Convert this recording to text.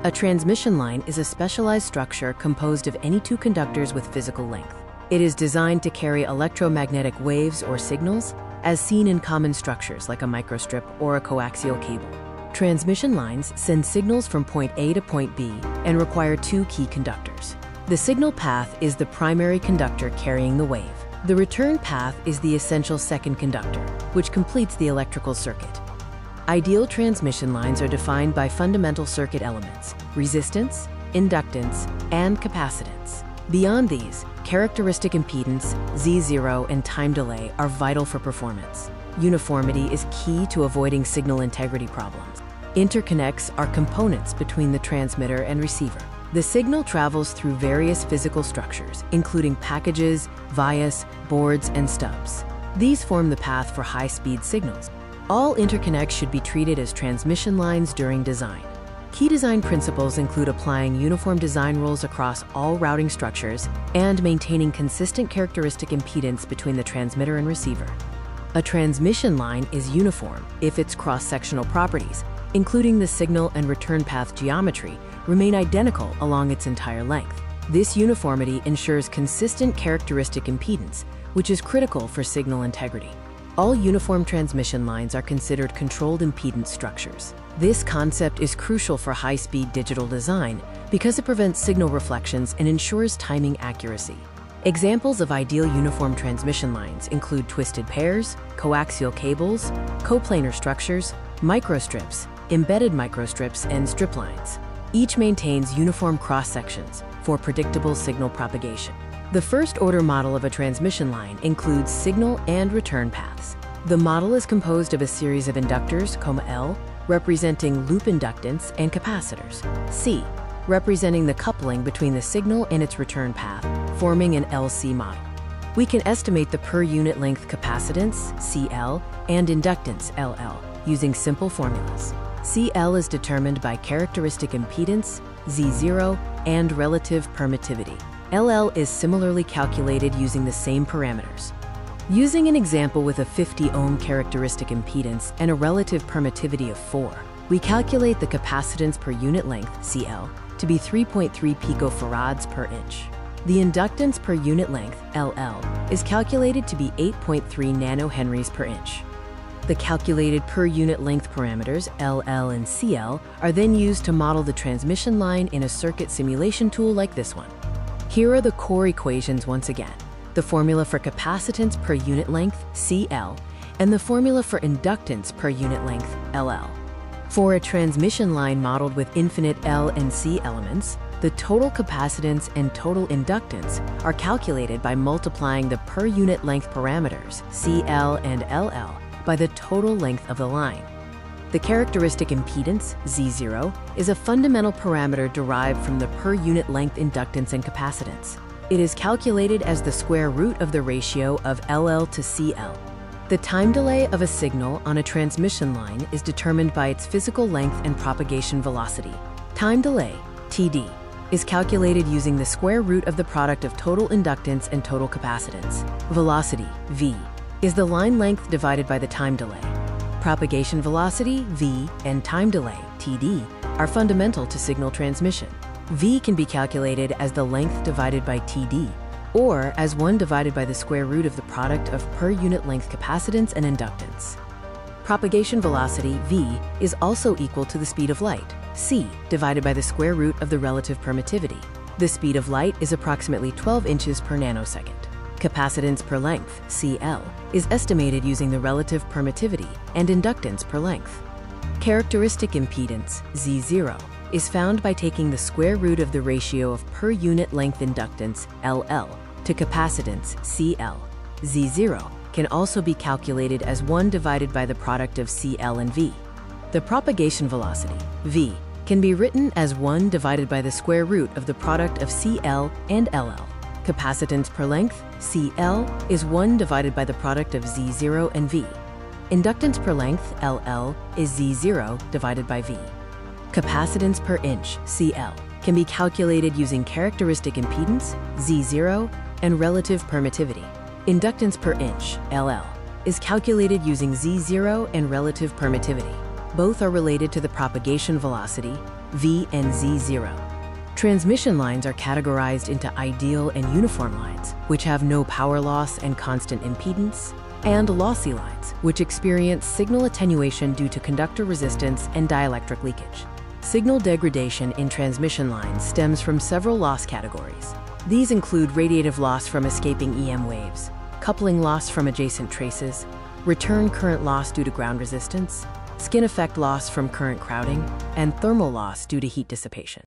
A transmission line is a specialized structure composed of any two conductors with physical length. It is designed to carry electromagnetic waves or signals, as seen in common structures like a microstrip or a coaxial cable. Transmission lines send signals from point A to point B and require two key conductors. The signal path is the primary conductor carrying the wave. The return path is the essential second conductor, which completes the electrical circuit. Ideal transmission lines are defined by fundamental circuit elements: resistance, inductance, and capacitance. Beyond these, characteristic impedance, Z0, and time delay are vital for performance. Uniformity is key to avoiding signal integrity problems. Interconnects are components between the transmitter and receiver. The signal travels through various physical structures, including packages, vias, boards, and stubs. These form the path for high-speed signals. All interconnects should be treated as transmission lines during design. Key design principles include applying uniform design rules across all routing structures and maintaining consistent characteristic impedance between the transmitter and receiver. A transmission line is uniform if its cross-sectional properties, including the signal and return path geometry, remain identical along its entire length. This uniformity ensures consistent characteristic impedance, which is critical for signal integrity. All uniform transmission lines are considered controlled impedance structures. This concept is crucial for high-speed digital design because it prevents signal reflections and ensures timing accuracy. Examples of ideal uniform transmission lines include twisted pairs, coaxial cables, coplanar structures, microstrips, embedded microstrips, and strip lines. Each maintains uniform cross-sections for predictable signal propagation. The first-order model of a transmission line includes signal and return paths. The model is composed of a series of inductors, L, representing loop inductance, and capacitors, C, representing the coupling between the signal and its return path, forming an LC model. We can estimate the per-unit length capacitance, CL, and inductance, LL, using simple formulas. CL is determined by characteristic impedance, Z0, and relative permittivity. LL is similarly calculated using the same parameters. Using an example with a 50 ohm characteristic impedance and a relative permittivity of 4, we calculate the capacitance per unit length, CL, to be 3.3 picofarads per inch. The inductance per unit length, LL, is calculated to be 8.3 nanohenries per inch. The calculated per unit length parameters, LL and CL, are then used to model the transmission line in a circuit simulation tool like this one. Here are the core equations once again: the formula for capacitance per unit length, CL, and the formula for inductance per unit length, LL. For a transmission line modeled with infinite L and C elements, the total capacitance and total inductance are calculated by multiplying the per unit length parameters, CL and LL, by the total length of the line. The characteristic impedance, Z0, is a fundamental parameter derived from the per unit length inductance and capacitance. It is calculated as the square root of the ratio of LL to CL. The time delay of a signal on a transmission line is determined by its physical length and propagation velocity. Time delay, TD, is calculated using the square root of the product of total inductance and total capacitance. Velocity, V, is the line length divided by the time delay. Propagation velocity, V, and time delay, TD, are fundamental to signal transmission. V can be calculated as the length divided by TD, or as 1 divided by the square root of the product of per unit length capacitance and inductance. Propagation velocity, V, is also equal to the speed of light, C, divided by the square root of the relative permittivity. The speed of light is approximately 12 inches per nanosecond. Capacitance per length, CL, is estimated using the relative permittivity and inductance per length. Characteristic impedance, Z0, is found by taking the square root of the ratio of per unit length inductance, LL, to capacitance, CL. Z0 can also be calculated as 1 divided by the product of CL and V. The propagation velocity, V, can be written as 1 divided by the square root of the product of CL and LL. Capacitance per length, CL, is 1 divided by the product of Z0 and V. Inductance per length, LL, is Z0 divided by V. Capacitance per inch, CL, can be calculated using characteristic impedance, Z0, and relative permittivity. Inductance per inch, LL, is calculated using Z0 and relative permittivity. Both are related to the propagation velocity, V and Z0. Transmission lines are categorized into ideal and uniform lines, which have no power loss and constant impedance, and lossy lines, which experience signal attenuation due to conductor resistance and dielectric leakage. Signal degradation in transmission lines stems from several loss categories. These include radiative loss from escaping EM waves, coupling loss from adjacent traces, return current loss due to ground resistance, skin effect loss from current crowding, and thermal loss due to heat dissipation.